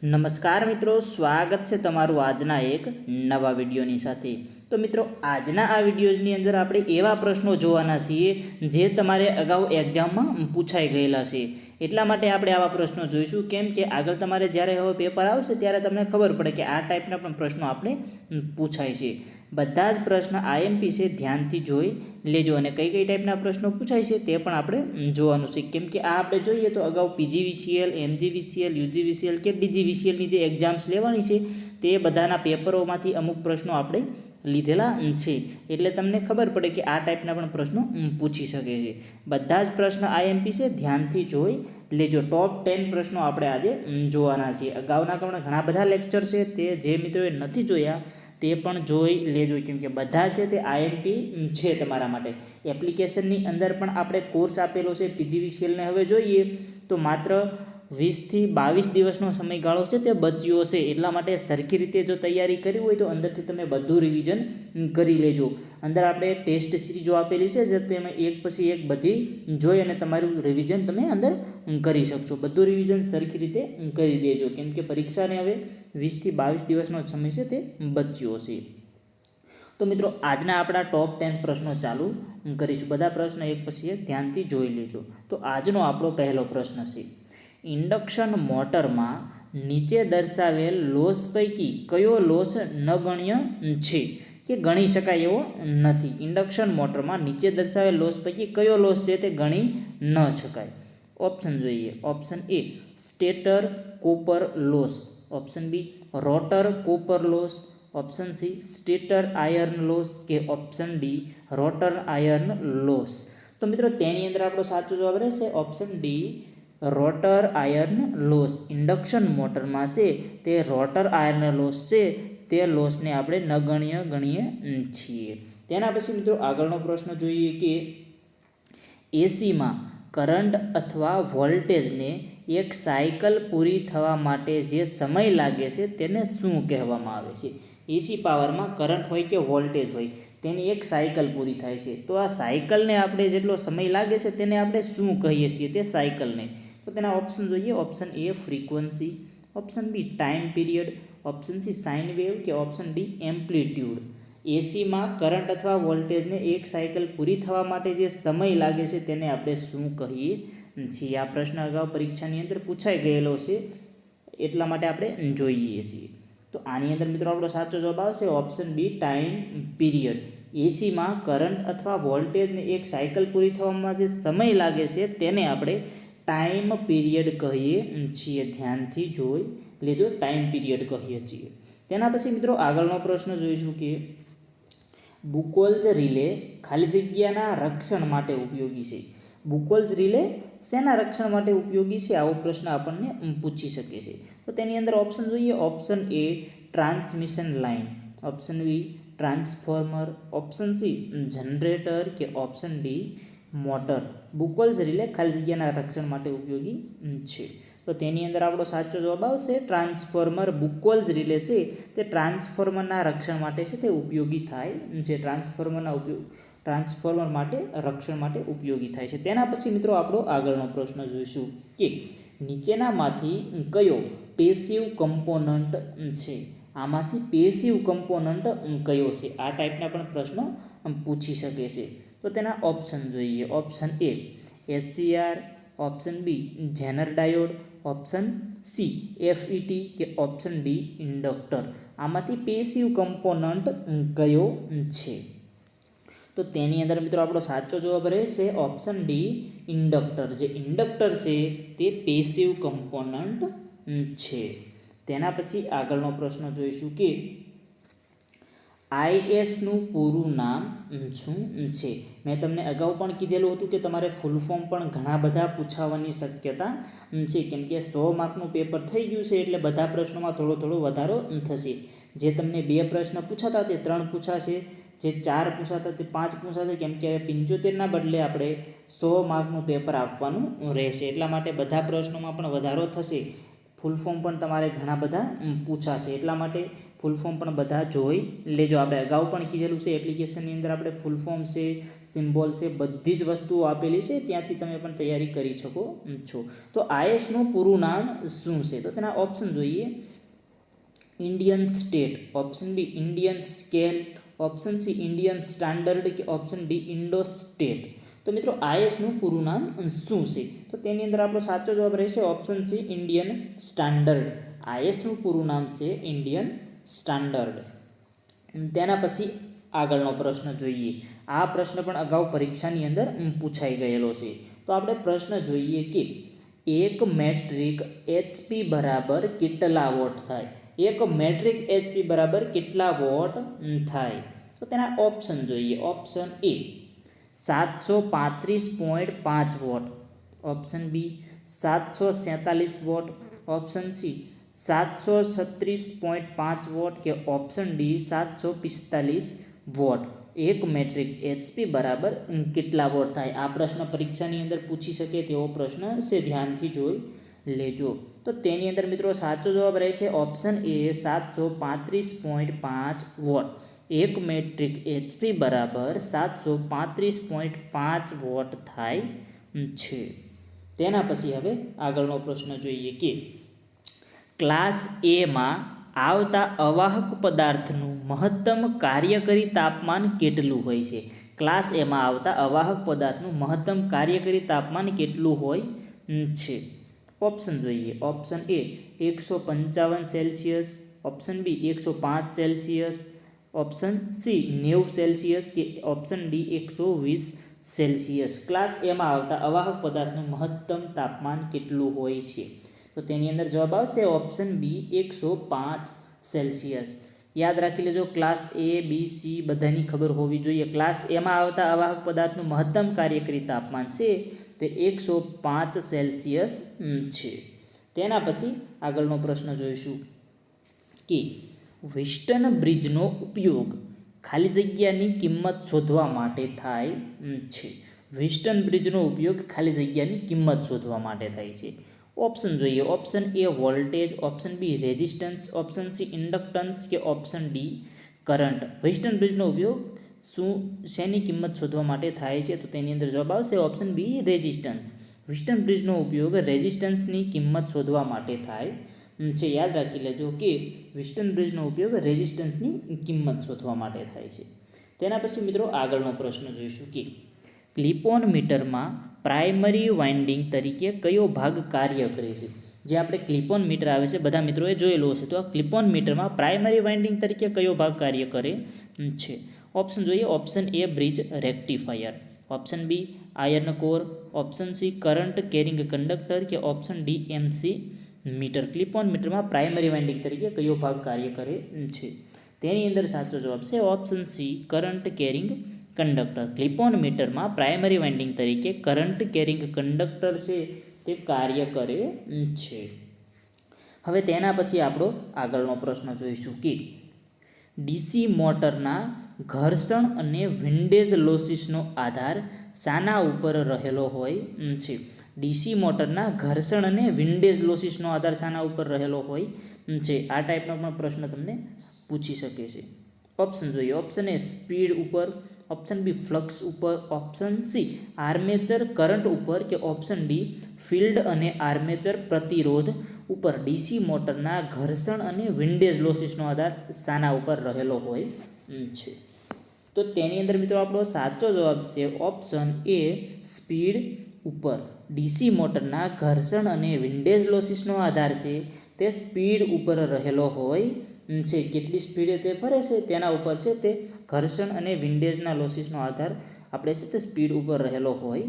નમસ્કાર મિત્રો, સ્વાગત છે તમારું આજના એક નવા વિડીયોની સાથે। તો મિત્રો, આજના આ વિડીયોની અંદર આપણે એવા પ્રશ્નો જોવાના છીએ જે તમારે અગાઉ એક્ઝામમાં પૂછાઈ ગયેલા છે। એટલા માટે આપણે આવા પ્રશ્નો જોઈશું, કેમ કે આગળ તમારે જ્યારે હવે પેપર આવશે ત્યારે તમને ખબર પડે કે આ ટાઈપના પણ પ્રશ્નો આપણે પૂછાય છે। બધા જ પ્રશ્ન આઈએમપી છે, ધ્યાનથી જોઈ લેજો અને કઈ કઈ ટાઈપના પ્રશ્નો પૂછાય છે તે પણ આપણે જોવાનું છે। કેમ કે આ આપણે જોઈએ તો અગાઉ પીજીવીસીએલ, એમજીવીસીએલ, યુજીવીસીએલ કે ડીજીવીસીએલની જે એક્ઝામ્સ લેવાની છે તે બધાના પેપરોમાંથી અમુક પ્રશ્નો આપણે લીધેલા છે, એટલે તમને ખબર પડે કે આ ટાઈપના પણ પ્રશ્નો પૂછી શકે છે। બધા જ પ્રશ્ન આઈએમપી છે, ધ્યાનથી જોઈ લેજો। ટોપ 10 પ્રશ્નો આપણે આજે જોવાના છીએ। અગાઉના ઘણા બધા લેક્ચર છે, તે જે મિત્રોએ નથી જોયા તે પણ જોઈ લેજો, કેમ કે બધા છે તે આઈએમપી છે તમારા માટે। એપ્લિકેશનની અંદર પણ આપણે કોર્સ આપેલો છે પીજીવીસીએલને। હવે જોઈએ તો માત્ર 20 થી 22 દિવસનો સમયગાળો છે તે બચ્યો છે, એટલા માટે સરખી રીતે જો તૈયારી કરી હોય તો અંદરથી તમે બધું રિવિઝન કરી લેજો। અંદર આપણે ટેસ્ટ સિરીઝો આપેલી છે, જે તમે એક પછી એક બધી જોઈ અને તમારું રિવિઝન તમે અંદર કરી શકશો। બધું રિવિઝન સરખી રીતે કરી દેજો, કેમ કે પરીક્ષાને હવે 20 થી 22 દિવસનો સમય છે તે બચ્યો છે। તો મિત્રો, આજના આપણા ટોપ 10 પ્રશ્નો ચાલુ કરીશું। બધા પ્રશ્નો એક પછી એક ધ્યાનથી જોઈ લેજો। તો આજનો આપણો પહેલો પ્રશ્ન છે, ઇન્ડક્શન મોટરમાં નીચે દર્શાવેલ લોસ પૈકી કયો લોસ નગણ્ય છે કે ગણી શકાય એવો નથી? ઇન્ડક્શન મોટરમાં નીચે દર્શાવેલ લોસ પૈકી કયો લોસ છે તે ગણી ન શકાય? ઓપ્શન જોઈએ। Option A stator copper loss, option B rotor copper loss, option C stator iron loss કે option D rotor iron loss. તો મિત્રો, તેની અંદર આપણો સાચો જવાબ રહેશે option D rotor iron loss. Induction મોટરમાં છે તે રોટર આયર્ન લોસ છે, તે લોસને આપણે નગણ્ય ગણીએ છીએ। તેના પછી મિત્રો આગળનો પ્રશ્ન જોઈએ કે એસીમાં કરંટ અથવા વોલ્ટેજને એક સાયકલ પૂરી થવા માટે જે સમય લાગે છે તેને શું કહેવામાં આવે છે? એસી પાવરમાં કરંટ હોય કે વોલ્ટેજ હોય, તેની એક સાયકલ પૂરી થાય છે, તો આ સાયકલને આપણે જેટલો સમય લાગે છે તેને આપણે શું કહીએ છીએ તે સાયકલને? તો તેના ઓપ્શન જોઈએ। Option A frequency, option B time period, option C sine wave કે ઓપ્શન ડી એમ્પ્લિટ્યૂડ। એસીમાં કરંટ અથવા વોલ્ટેજને એક સાયકલ પૂરી થવા માટે જે સમય લાગે છે તેને આપણે શું કહીએ છીએ? આ પ્રશ્ન અગાઉ પરીક્ષાની અંદર પૂછાઈ ગયેલો છે, એટલા માટે આપણે જોઈએ છીએ। તો આની અંદર મિત્રો આપણો સાચો જવાબ આવશે ઓપ્શન બી ટાઈમ પીરિયડ। એસીમાં કરંટ અથવા વોલ્ટેજને એક સાયકલ પૂરી થવામાં જે સમય લાગે છે તેને આપણે ટાઈમ પીરિયડ કહીએ છીએ। ધ્યાનથી જોઈ લેજો, ટાઈમ પીરિયડ કહીએ છીએ। તેના પછી મિત્રો આગળનો પ્રશ્ન જોઈશું કે બુકોલ્ઝ રિલે ખાલી જગ્યાના રક્ષણ માટે ઉપયોગી છે। બુકોલ્ઝ રિલે શેના રક્ષણ માટે ઉપયોગી છે? આવો પ્રશ્ન આપણને પૂછી શકે છે। તો તેની અંદર ઓપ્શન જોઈએ। Option A transmission line, option B transformer, option C generator કે option D motor. Buchholz relay ખાલી જગ્યાના રક્ષણ માટે ઉપયોગી છે, તો તેની અંદર આપણો સાચો જવાબ આવશે ટ્રાન્સફોર્મર। બુકોલ્ઝ રિલે છે તે ટ્રાન્સફોર્મરના રક્ષણ માટે છે તે ઉપયોગી થાય છે, ટ્રાન્સફોર્મર માટે રક્ષણ માટે ઉપયોગી થાય છે। તેના પછી મિત્રો આપણો આગળનો પ્રશ્ન જોઈશું કે નીચેનામાંથી કયો પેસિવ કમ્પોનન્ટ છે? આમાંથી પેસિવ કમ્પોનન્ટ કયો છે? આ ટાઈપના પણ પ્રશ્નો પૂછી શકે છે, તો તેના ઓપ્શન જોઈએ। Option A SCR, option B zener diode, option C FET કે ઓપ્શન ડી ઇન્ડક્ટર। આમાંથી પેસિવ કમ્પોનન્ટ કયો છે? તો તેની અંદર મિત્રો આપણો સાચો જવાબ રહેશે ઓપ્શન ડી ઇન્ડક્ટર। જે ઇન્ડક્ટર છે તે પેસિવ કમ્પોનન્ટ છે। તેના પછી આગળનો પ્રશ્ન જોઈશું કે આઈએસનું પૂરું નામ શું છે? મેં તમને અગાઉ પણ કીધેલું હતું કે તમારે ફૂલ ફોર્મ પણ ઘણા બધા પૂછાવાની શક્યતા છે, કેમ કે 100 માર્કનું પેપર થઈ ગયું છે, એટલે બધા પ્રશ્નોમાં થોડો વધારો થશે। જે તમને 2 પ્રશ્ન પૂછાતા તે 3 પૂછાશે, જે 4 પૂછાતા તે 5 પૂછાશે, કેમ કે 75ના બદલે આપણે 100 માર્કનું પેપર આપવાનું રહેશે, એટલા માટે બધા પ્રશ્નોમાં પણ વધારો થશે। ફૂલ ફોર્મ પણ તમારે ઘણા બધા પૂછાશે, એટલા માટે ફૂલ ફોર્મ પણ બધા જોઈ લેજો. આપણે અગાઉ પણ કીધેલું છે એપ્લિકેશનની અંદર આપણે ફૂલ ફોર્મ છે, સિમ્બોલ છે, બધી જ વસ્તુઓ આપેલી છે, ત્યાંથી તમે પણ તૈયારી કરી શકો છો. તો ISનું પૂરું નામ શું છે? તો તેના ઓપ્શન જોઈએ. Indian state, option B Indian scale, option C Indian standard કે ઓપ્શન ડી ઇન્ડો સ્ટેટ. તો મિત્રો ISનું પૂરું નામ શું છે? તો તેની અંદર આપણો સાચો જવાબ રહેશે ઓપ્શન સી ઇન્ડિયન સ્ટાન્ડર્ડ. ISનું પૂરું નામ છે ઇન્ડિયન સ્ટાન્ડર્ડ. તેના પછી આગળનો પ્રશ્ન જોઈએ. આ પ્રશ્ન પણ અગાઉ પરીક્ષાની અંદર પૂછાઈ ગયેલો છે. તો આપણે પ્રશ્ન જોઈએ કે 1 મેટ્રિક HP બરાબર કેટલા વોટ થાય? 1 મેટ્રિક HP બરાબર કેટલા વોટ થાય? તો તેના ઓપ્શન જોઈએ. Option A 735.5 watt, option B 747 watt, option C 736.5 watt કે option D 745 watt. 1 metric HP બરાબર કેટલા વોટ થાય? આ પ્રશ્ન પરીક્ષાની અંદર પૂછી શકે તેવો પ્રશ્ન છે, ધ્યાનથી જોઈ લેજો. તો તેની અંદર મિત્રો સાચો જવાબ રહેશે option A 735.5 watt. 1 metric HP બરાબર 735.5 વોટ થાય છે. તેના પછી હવે આગળનો પ્રશ્ન જોઈએ કે ક્લાસ Aમાં આવતા અવાહક પદાર્થનું મહત્તમ કાર્યકારી તાપમાન કેટલું હોય છે? ક્લાસ Aમાં આવતા અવાહક પદાર્થનું મહત્તમ કાર્યકારી તાપમાન કેટલું હોય છે? ઓપ્શન જોઈએ. Option A 155 Celsius, option B 105 Celsius, option C 90 Celsius કે ઓપ્શન ડી 120 સેલ્સિયસ. ક્લાસ Aમાં આવતા અવાહક પદાર્થનું મહત્તમ તાપમાન કેટલું હોય છે? તો તેની અંદર જવાબ આવશે ઓપ્શન બી 105 સેલ્સિયસ. યાદ રાખી લેજો, ક્લાસ A, B, C બધાની ખબર હોવી જોઈએ. ક્લાસ Aમાં આવતા અવાહક પદાર્થનું મહત્તમ કાર્યકારી તાપમાન છે તે 105 સેલ્સિયસ છે. તેના પછી આગળનો પ્રશ્ન જોઈશું કે વિસ્ટન બ્રિજનો ઉપયોગ ખાલી જગ્યાની કિંમત શોધવા માટે થાય છે. વિસ્ટન બ્રિજનો ઉપયોગ ખાલી જગ્યાની કિંમત શોધવા માટે થાય છે. ઓપ્શન જોઈએ. Option A voltage, option B resistance, option C inductance કે ઓપ્શન ડી કરંટ. વિસ્ટન બ્રિજનો ઉપયોગ શેની કિંમત શોધવા માટે થાય છે? તો તેની અંદર જવાબ આવશે ઓપ્શન બી રેઝિસ્ટન્સ. વિસ્ટન બ્રિજનો ઉપયોગ રેઝિસ્ટન્સની કિંમત શોધવા માટે થાય છે. યાદ રાખી લેજો કે વિસ્ટન બ્રિજનો ઉપયોગ રેઝિસ્ટન્સની કિંમત શોધવા માટે થાય છે. તેના પછી મિત્રો આગળનો પ્રશ્ન જોઈશું કે ક્લિપ-ઓન મીટરમાં પ્રાઇમરી વાઇન્ડિંગ તરીકે કયો ભાગ કાર્ય કરે છે? જે આપણે ક્લિપ-ઓન મીટર આવે છે બધા મિત્રોએ જોયેલું હશે. તો આ ક્લિપ-ઓન મીટરમાં પ્રાઇમરી વાઇન્ડિંગ તરીકે કયો ભાગ કાર્ય કરે છે? ઓપ્શન જોઈએ. Option A bridge rectifier, option B iron core, option C current carrying conductor કે option D MC meter. Clip on મીટરમાં પ્રાઇમરી વાઇન્ડિંગ તરીકે કયો ભાગ કાર્ય કરે છે? તેની અંદર સાચો જવાબ છે option C current carrying conductor. Clip on મીટરમાં પ્રાઇમરી વાઇન્ડિંગ તરીકે કરંટ કેરિંગ કંડક્ટર છે તે કાર્ય કરે છે. હવે તેના પછી આપણો આગળનો પ્રશ્ન જોઈશું કે DC મોટરના ઘર્ષણ અને વિન્ડેજ લોસીસનો આધાર શાના ઉપર રહેલો હોય છે? DC મોટરના ઘર્ષણ અને વિન્ડેજ લોસીસનો આધાર શાના ઉપર રહેલો હોય છે? આ ટાઈપનો પણ પ્રશ્ન તમને પૂછી શકે છે. ઓપ્શન જોઈએ. ઓપ્શન એ સ્પીડ ઉપર, ઓપ્શન બી ફ્લક્સ ઉપર, ઓપ્શન સી આર્મેચર કરંટ ઉપર કે ઓપ્શન ડી ફિલ્ડ અને આર્મેચર પ્રતિરોધ ઉપર. DC મોટરના ઘર્ષણ અને વિન્ડેજ લોસીસનો આધાર શાના ઉપર રહેલો હોય છે? તો તેની અંદર મિત્રો આપણો સાચો જવાબ છે ઓપ્શન એ સ્પીડ ઉપર. DC મોટરના ઘર્ષણ અને વિન્ડેજ લોસીસનો આધાર છે તે સ્પીડ ઉપર રહેલો હોય છે. કેટલી સ્પીડે તે ફરે છે તેના ઉપર છે તે ઘર્ષણ અને વિન્ડેજના લોસીસનો આધાર આપણે છે તે સ્પીડ ઉપર રહેલો હોય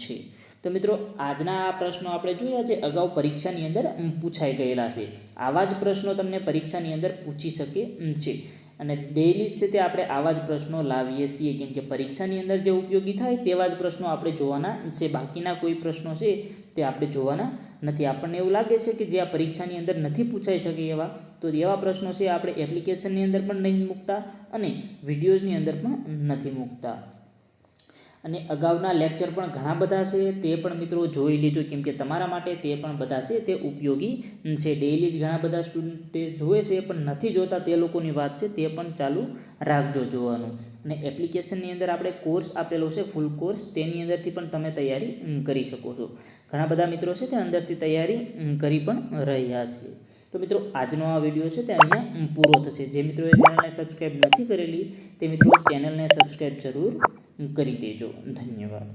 છે. તો મિત્રો આજના આ પ્રશ્નો આપણે જોયા છે, અગાઉ પરીક્ષાની અંદર પૂછાઈ ગયેલા છે. આવા જ પ્રશ્નો તમને પરીક્ષાની અંદર પૂછી શકે છે અને ડેઈલી છે તે આપણે આવા જ પ્રશ્નો લાવીએ છીએ, કેમ કે પરીક્ષાની અંદર જે ઉપયોગી થાય તેવા જ પ્રશ્નો આપણે જોવાના છે. બાકીના કોઈ પ્રશ્નો છે તે આપણે જોવાના નથી. આપણને એવું લાગે છે કે જે આ પરીક્ષાની અંદર નથી પૂછાઈ શકે એવા, તો એવા પ્રશ્નો છે આપણે એપ્લિકેશનની અંદર પણ નહીં મૂકતા અને વિડીયોઝની અંદર પણ નથી મૂકતા. અને અગાઉના લેક્ચર પણ ઘણા બધા છે, તે પણ મિત્રો જોઈ લેજો, કેમ કે તમારા માટે તે પણ બધા છે તે ઉપયોગી છે. ડેઇલી જ ઘણા બધા સ્ટુડન્ટ તે જોવે છે પણ નથી જોતા, તે લોકોની વાત છે, તે પણ ચાલુ રાખજો જોવાનું. અને એપ્લિકેશનની અંદર આપણે કોર્સ આપેલો છે, ફૂલ કોર્સ, તેની અંદરથી પણ તમે તૈયારી કરી શકો છો. ઘણા બધા મિત્રો છે તે અંદરથી તૈયારી કરી પણ રહ્યા છે. તો મિત્રો આજનો આ વિડીયો છે તે અહીંયા પૂરો થશે. જે મિત્રોએ ચેનલને સબસ્ક્રાઈબ નથી કરેલી તે મિત્રો ચેનલને સબસ્ક્રાઈબ જરૂર કરી દેજો. ધન્યવાદ.